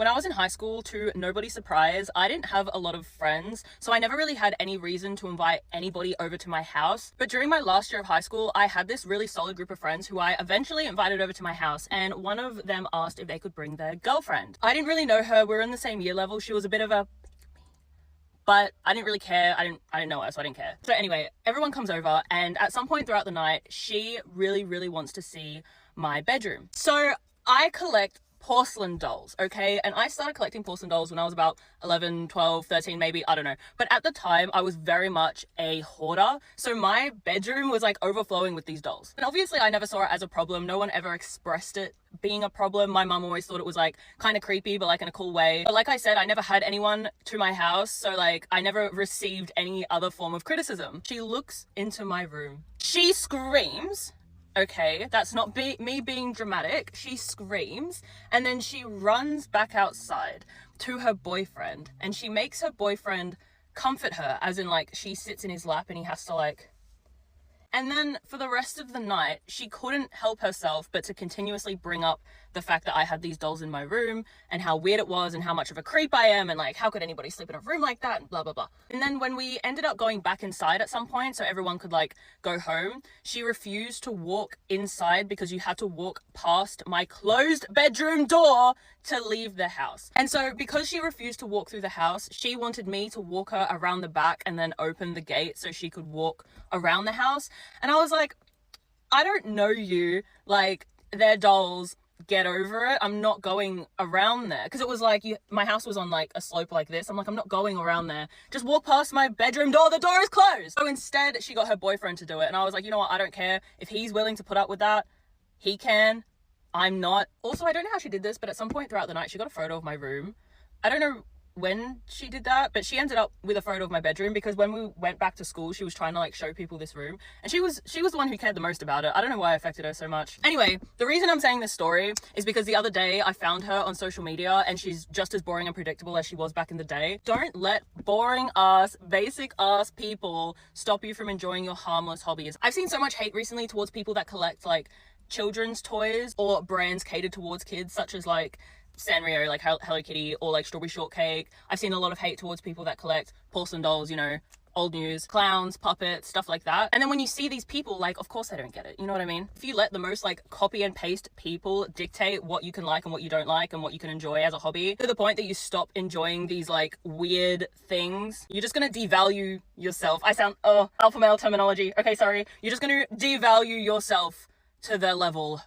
When I was in high school, to nobody's surprise, I didn't have a lot of friends, so I never really had any reason to invite anybody over to my house. But during my last year of high school, I had this really solid group of friends who I eventually invited over to my house, and one of them asked if they could bring their girlfriend. I didn't really know her. We were in the same year level. She was a bit of a but I didn't really care. I didn't know her, so I didn't care. So anyway, everyone comes over, and at some point throughout the night, she really wants to see my bedroom. So I collect porcelain dolls, okay? And I started collecting porcelain dolls when I was about 11, 12, 13 maybe, I don't know. But at the time, I was very much a hoarder. So my bedroom was like overflowing with these dolls. And obviously I never saw it as a problem. No one ever expressed it being a problem. My mum always thought it was like kind of creepy, but like in a cool way. But like I said, I never had anyone to my house. So like I never received any other form of criticism. She looks into my room. She screams. Okay, that's not me being dramatic. She screams and then she runs back outside to her boyfriend, and she makes her boyfriend comfort her, as in like she sits in his lap and he has to like... And then for the rest of the night, she couldn't help herself but to continuously bring up the fact that I had these dolls in my room and how weird it was and how much of a creep I am and like how could anybody sleep in a room like that and blah blah blah. And then when we ended up going back inside at some point so everyone could like go home, she refused to walk inside because you had to walk past my closed bedroom door to leave the house. And so because she refused to walk through the house, she wanted me to walk her around the back and then open the gate so she could walk around the house. And I was like, I don't know you, like, they're dolls, get over it. I'm not going around there. Because it was like, my house was on like a slope like this. I'm like, I'm not going around there. Just walk past my bedroom door. The door is closed. So instead, she got her boyfriend to do it. And I was like, you know what? I don't care. If he's willing to put up with that, he can. I'm not. Also, I don't know how she did this, but at some point throughout the night, she got a photo of my room. I don't know when she did that, but she ended up with a photo of my bedroom because when we went back to school, she was trying to like show people this room, and she was the one who cared the most about it. I don't know why it affected her so much. Anyway, the reason I'm saying this story is because the other day I found her on social media and she's just as boring and predictable as she was back in the day. Don't let boring ass, basic ass people stop you from enjoying your harmless hobbies. I've seen so much hate recently towards people that collect like children's toys or brands catered towards kids, such as like Sanrio, like Hello Kitty, or like Strawberry Shortcake. I've seen a lot of hate towards people that collect porcelain dolls, you know, old news, clowns, puppets, stuff like that. And then when you see these people, like, of course they don't get it, you know what I mean? If you let the most like copy and paste people dictate what you can like and what you don't like and what you can enjoy as a hobby, to the point that you stop enjoying these like weird things, you're just gonna devalue yourself. I sound alpha male terminology, okay, sorry. You're just gonna devalue yourself to their level.